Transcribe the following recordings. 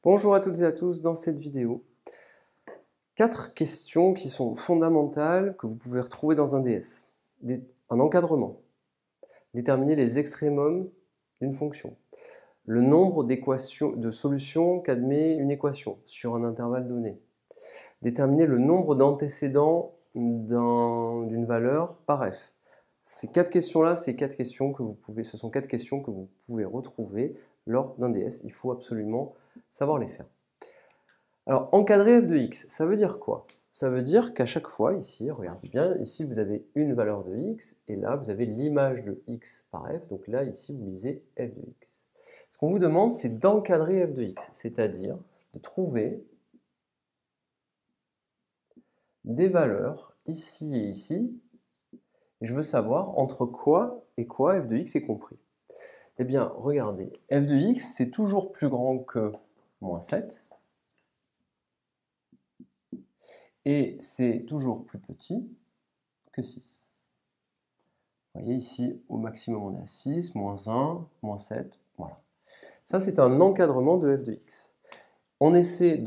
Bonjour à toutes et à tous, dans cette vidéo, 4 questions qui sont fondamentales que vous pouvez retrouver dans un DS. Un encadrement, déterminer les extrémums d'une fonction, le nombre d'équations, de solutions qu'admet une équation sur un intervalle donné, déterminer le nombre d'antécédents d'une valeur par f. Ces 4 questions-là, ce sont 4 questions que vous pouvez retrouver lors d'un DS. Il faut absolument savoir les faire. Alors, encadrer f de x, ça veut dire quoi? Ça veut dire qu'à chaque fois, ici, regardez bien, ici vous avez une valeur de x, et là vous avez l'image de x par f, donc là, ici, vous lisez f de x. Ce qu'on vous demande, c'est d'encadrer f de x, c'est-à-dire de trouver des valeurs ici et ici, et je veux savoir entre quoi et quoi f de x est compris. Eh bien, regardez, f de x, c'est toujours plus grand que moins 7, et c'est toujours plus petit que 6. Vous voyez ici, au maximum, on est à 6, moins 1, moins 7, voilà. Ça, c'est un encadrement de f de x. On essaie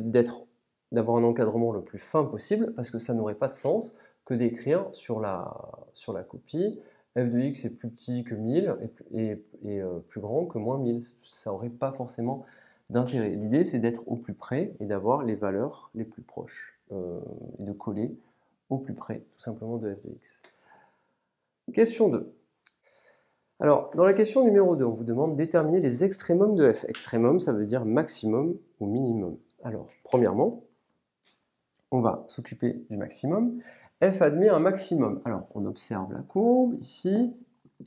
d'avoir un encadrement le plus fin possible, parce que ça n'aurait pas de sens que d'écrire sur la copie f de x est plus petit que 1000 et plus grand que moins 1000. Ça n'aurait pas forcément d'intérêt. L'idée, c'est d'être au plus près et d'avoir les valeurs les plus proches, et de coller au plus près, tout simplement, de f de x. Question 2. Alors, dans la question numéro 2, on vous demande de déterminer les extrémums de f. Extrémum, ça veut dire maximum ou minimum. Alors, premièrement, on va s'occuper du maximum. F admet un maximum. Alors, on observe la courbe ici,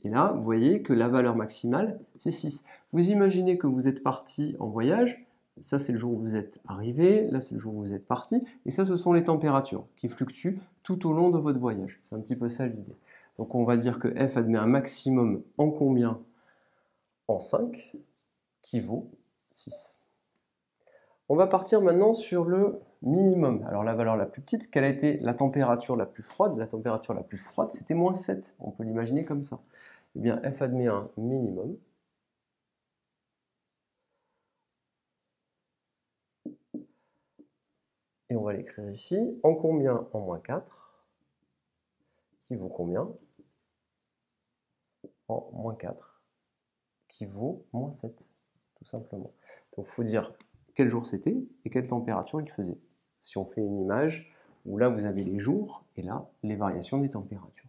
et là, vous voyez que la valeur maximale, c'est 6. Vous imaginez que vous êtes parti en voyage, ça c'est le jour où vous êtes arrivé, là c'est le jour où vous êtes parti, et ça ce sont les températures qui fluctuent tout au long de votre voyage. C'est un petit peu ça l'idée. Donc on va dire que f admet un maximum en combien? En 5, qui vaut 6. On va partir maintenant sur le minimum. Alors la valeur la plus petite, quelle a été la température la plus froide? La température la plus froide, c'était moins 7. On peut l'imaginer comme ça. Eh bien, f admet un minimum. Et on va l'écrire ici. En combien? En moins 4. Qui vaut combien? En moins 4. Qui vaut moins 7. Tout simplement. Donc il faut dire quel jour c'était et quelle température il faisait. Si on fait une image où là vous avez les jours et là les variations des températures.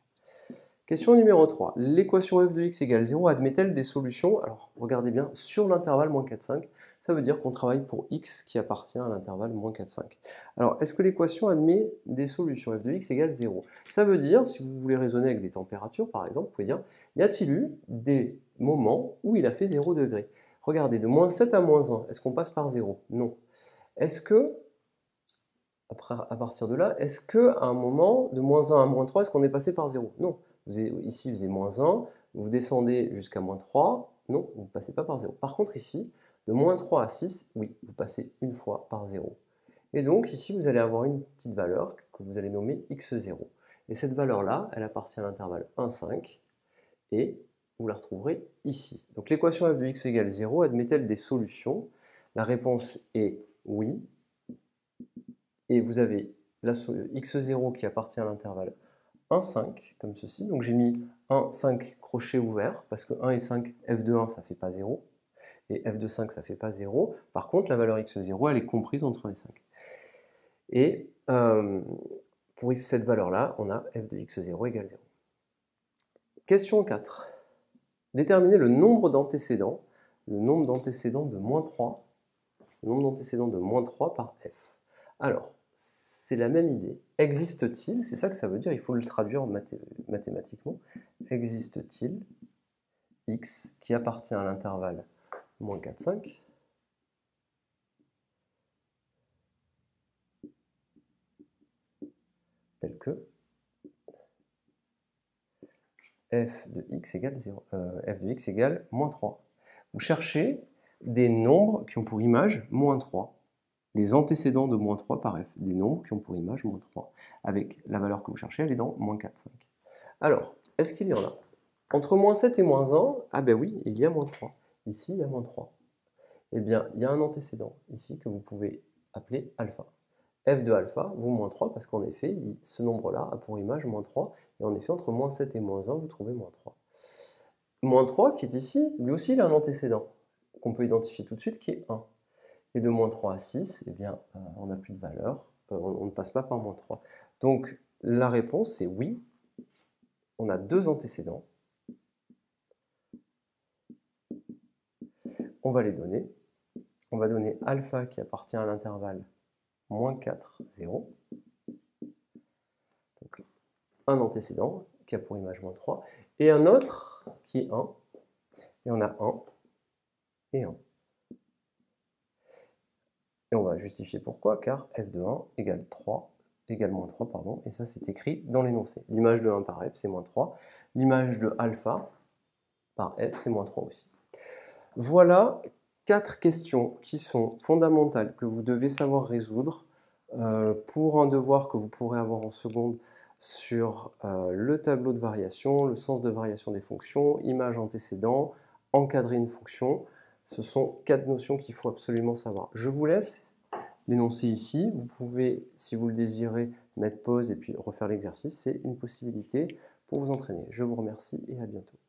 Question numéro 3. L'équation f de x égale 0 admet-elle des solutions? Alors regardez bien, sur l'intervalle moins 4, 5, ça veut dire qu'on travaille pour x qui appartient à l'intervalle moins 4, 5. Alors est-ce que l'équation admet des solutions f de x égale 0? Ça veut dire, si vous voulez raisonner avec des températures par exemple, vous pouvez dire, y a-t-il eu des moments où il a fait 0 degré? Regardez, de moins 7 à moins 1, est-ce qu'on passe par 0? Non. Est-ce que, à partir de là, est-ce qu'à un moment, de moins 1 à moins 3, est-ce qu'on est passé par 0? Non. Ici, vous faisiez moins 1, vous descendez jusqu'à moins 3, non, vous ne passez pas par 0. Par contre, ici, de moins 3 à 6, oui, vous passez une fois par 0. Et donc, ici, vous allez avoir une petite valeur que vous allez nommer x0. Et cette valeur-là, elle appartient à l'intervalle 1, 5, et vous la retrouverez ici. Donc l'équation f de x égale 0 admet-elle des solutions? La réponse est oui. Et vous avez x0 qui appartient à l'intervalle 1, 5, comme ceci. Donc j'ai mis 1, 5 crochets ouverts, parce que 1 et 5, f de 1, ça ne fait pas 0. Et f de 5, ça ne fait pas 0. Par contre, la valeur x0, elle est comprise entre 1 et 5. Et pour cette valeur-là, on a f de x0 égale 0. Question 4. Déterminer le nombre d'antécédents, le nombre d'antécédents de moins 3, le nombre d'antécédents de moins 3 par f. Alors, c'est la même idée. Existe-t-il, c'est ça que ça veut dire, il faut le traduire mathématiquement, existe-t-il x qui appartient à l'intervalle moins 4, 5 tel que f de x égale 0, f de x égale moins 3. Vous cherchez des nombres qui ont pour image moins 3, les antécédents de moins 3 par f, des nombres qui ont pour image moins 3, avec la valeur que vous cherchez, elle est dans moins 4, 5. Alors, est-ce qu'il y en a? Entre moins 7 et moins 1, ah ben oui, il y a moins 3. Ici, il y a moins 3. Eh bien, il y a un antécédent ici que vous pouvez appeler alpha. F de alpha vaut moins 3 parce qu'en effet, ce nombre-là a pour image moins 3. Et en effet, entre moins 7 et moins 1, vous trouvez moins 3. Moins 3, qui est ici, lui aussi, il a un antécédent qu'on peut identifier tout de suite, qui est 1. Et de moins 3 à 6, eh bien, on n'a plus de valeur. On ne passe pas par moins 3. Donc, la réponse, c'est oui. On a deux antécédents. On va les donner. On va donner alpha qui appartient à l'intervalle moins 4, 0. Donc, un antécédent qui a pour image moins 3. Et un autre qui est 1. Et on a 1 et 1. Et on va justifier pourquoi, car f de 1 égale 3, égale moins 3, pardon, et ça c'est écrit dans l'énoncé. L'image de 1 par f, c'est moins 3. L'image de alpha par f, c'est moins 3 aussi. Voilà 4 questions qui sont fondamentales, que vous devez savoir résoudre pour un devoir que vous pourrez avoir en seconde sur le tableau de variation, le sens de variation des fonctions, image antécédent, encadrer une fonction. Ce sont 4 notions qu'il faut absolument savoir. Je vous laisse l'énoncer ici. Vous pouvez, si vous le désirez, mettre pause et puis refaire l'exercice. C'est une possibilité pour vous entraîner. Je vous remercie et à bientôt.